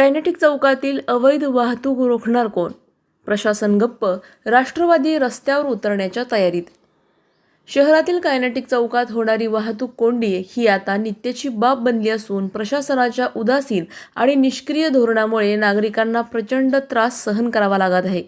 Kinetic चौकातील अवैध वाहतूक रोखणार कोण? प्रशासन गप्प, राष्ट्रवादी रस्त्यावर उतरण्याच्या तयारीत. शहरातील कायनेटिक चौकात होणारी वाहतूक कोंडी ही आता नित्याची बाब बनली असून प्रशासनाच्या उदासीन आणि निष्क्रिय धोरणामुळे नागरिकांना प्रचंड त्रास सहन करावा लागत आहे.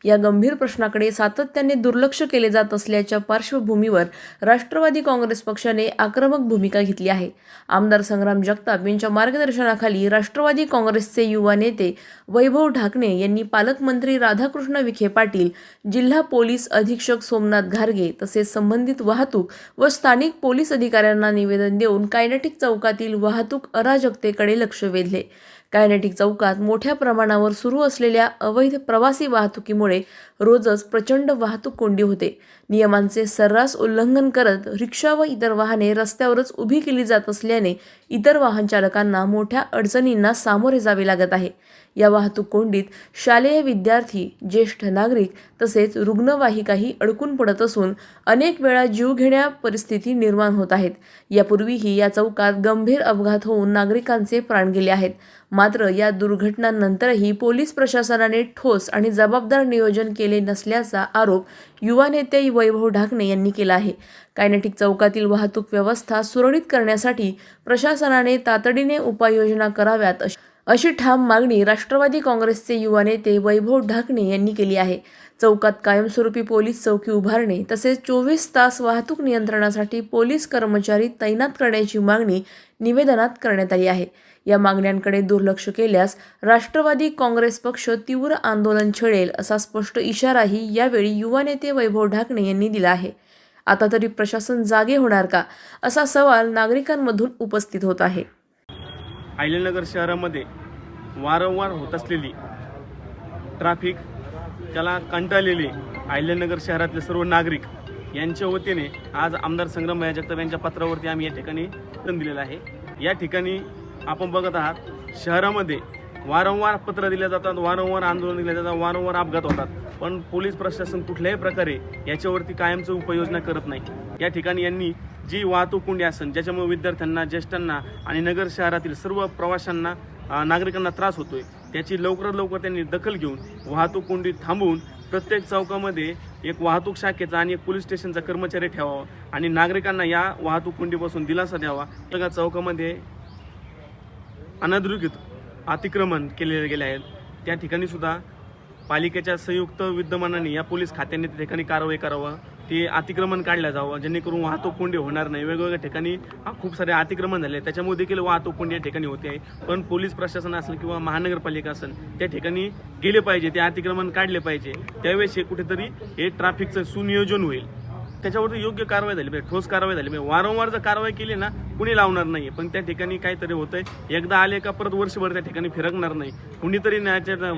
या गंभीर प्रश्नाकडे सातत्याने दुर्लक्ष केले जात असल्याच्या पार्श्वभूमीवर राष्ट्रवादी काँग्रेस पक्षाने आक्रमक भूमिका घेतली आहे. आमदार संग्राम जगताप यांच्या मार्गदर्शनाखाली राष्ट्रवादी काँग्रेसचे युवा नेते वैभव ढाकणे यांनी पालकमंत्री राधाकृष्ण विखे पाटील, जिल्हा पोलीस अधीक्षक सोमनाथ घारगे तसेच संबंधित वाहतूक व स्थानिक पोलीस अधिकाऱ्यांना निवेदन देऊन कायनेटिक चौकातील वाहतूक अराजकतेकडे लक्ष वेधले. कायनेटिक चौकात मोठ्या प्रमाणावर सुरू असलेल्या अवैध प्रवासी वाहतुकीमुळे रोजच प्रचंड वाहतूक कोंडी होते. नियमांचे सर्रास उल्लंघन करत रिक्षा व इतर वाहने रस्त्यावरच उभी केली जात असल्याने इतर वाहन चालकांना मोठ्या अडचणींना सामोरे जावे लागत आहे. या वाहतूक कोंडीत शालेय विद्यार्थी, ज्येष्ठ नागरिक तसेच रुग्णवाहिकाही अडकून पडत असून अनेक वेळा जीवघेण्या परिस्थिती निर्माण होत आहेत. यापूर्वीही या चौकात गंभीर अपघात होऊन नागरिकांचे प्राण गेले आहेत. मात्र या दुर्घटनांनंतरही पोलीस प्रशासनाने ठोस आणि जबाबदार नियोजन केले नसल्याचा आरोप युवा नेते वैभव ढाकणे यांनी केला आहे. कायनेटिक चौकातील वाहतूक व्यवस्था सुरळीत करण्यासाठी प्रशासनाने तातडीने उपाययोजना कराव्यात अशी ठाम मागणी राष्ट्रवादी काँग्रेसचे युवा नेते वैभव ढाकणे यांनी केली आहे. चौकात कायमस्वरूपी पोलीस चौकी उभारणे तसेच 24 तास वाहतूक नियंत्रणासाठी पोलीस कर्मचारी तैनात करण्याची मागणी निवेदनात करण्यात आली आहे. या मागण्यांकडे दुर्लक्ष केल्यास राष्ट्रवादी काँग्रेस पक्ष तीव्र आंदोलन छेडेल असा स्पष्ट इशाराही यावेळी युवा नेते वैभव ढाकणे यांनी दिला आहे. आता तरी प्रशासन जागे होणार का, असा सवाल नागरिकांमधून उपस्थित होत आहे. अहिल्यानगर शहरामध्ये वारंवार होत असलेली ट्रॅफिक त्याला कंटाळलेले अहिल्यानगर शहरातले सर्व नागरिक यांच्या वतीने आज आमदार संग्राम जगताप यांच्या पत्रावरती आम्ही या ठिकाणी निवेदन दिलेलं आहे. या ठिकाणी आपण बघत आहात, शहरामध्ये वारंवार पत्र दिले जातात, वारंवार आंदोलन दिले जातात, वारंवार अपघात होतात, पण पोलीस प्रशासन कुठल्याही प्रकारे याच्यावरती कायमची उपाययोजना करत नाही. या ठिकाणी यांनी जी वाहतूक कोंडी असेल ज्याच्यामुळे विद्यार्थ्यांना, ज्येष्ठांना आणि नगर शहरातील सर्व प्रवाशांना, नागरिकांना त्रास होतोय, त्याची लवकरात लवकर त्यांनी दखल घेऊन वाहतूक कोंडी थांबवून प्रत्येक चौकामध्ये एक वाहतूक शाखेचा आणि एक पोलीस स्टेशनचा कर्मचारी ठेवावा आणि नागरिकांना या वाहतूक कोंडीपासून दिलासा द्यावा. या चौकामध्ये अनधिकृत अतिक्रमण केले गेले आहेत. त्या ठिकाणी सुद्धा पालिकेच्या संयुक्त विद्यमानाने या पोलीस खात्याने त्या ठिकाणी कारवाई करावं, ते अतिक्रमण काढलं जावं जेणेकरून वाहतूक कोंडी होणार नाही. वेगवेगळ्या ठिकाणी खूप सारे अतिक्रमण झाले, त्याच्यामुळे देखील वाहतूक कोंडी या ठिकाणी होते आहे. पण पोलीस प्रशासन असेल किंवा महानगरपालिका असेल त्या ठिकाणी गेले पाहिजे, ते अतिक्रमण काढले पाहिजे. त्यावेळेस हे कुठेतरी हे ट्रॅफिकचं सुनियोजन होईल, त्याच्यावरती योग्य कारवाई झाली पाहिजे, ठोस कारवाई झाली पाहिजे. वारंवार जर कारवाई केली ना कुणी लावणार नाही, पण त्या ठिकाणी काहीतरी होतंय, एकदा आले का परत वर्षभर त्या ठिकाणी फिरकणार नाही. कुणीतरी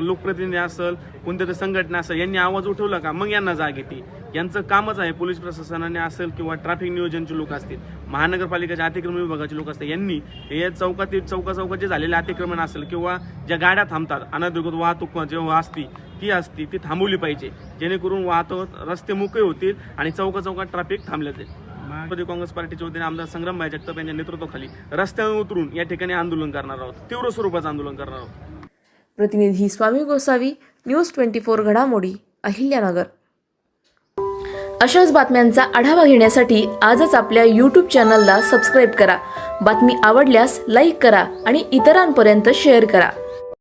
लोकप्रतिनिधी असेल, कोणत्यातरी संघटना असेल, यांनी आवाज उठवला का मग यांना जाग येते. यांचं कामच आहे, पोलीस प्रशासनाने असेल किंवा ट्रॅफिक नियोजनचे लोक असतील, महानगरपालिकेच्या अतिक्रमण विभागाचे लोक असतील, यांनी हे चौकातील चौकात जे झालेले अतिक्रमण असेल किंवा ज्या गाड्या थांबतात, अनधिकृत वाहतूक जेव्हा असती ती थांबवली पाहिजे, जेणेकरून वाहतूक रस्ते मोकळे होतील आणि चौकात ट्रॅफिक थांबले जाईल. राष्ट्रवादी काँग्रेस पार्टीच्या वतीने आमदार संग्राम जगताप यांच्या नेतृत्वाखाली रस्त्यावर उतरून या ठिकाणी आंदोलन करणार आहोत, तीव्र स्वरूपाचं आंदोलन करणार आहोत. प्रतिनिधी स्वामी गोसावी, न्यूज 24 घडामोडी, अहिल्यानगर. अशाच बातम्यांचा आढावा घेण्यासाठी आजच आपल्या YouTube चॅनलला सबस्क्राईब करा. बातमी आवडल्यास लाईक करा आणि इतरांपर्यंत शेअर करा.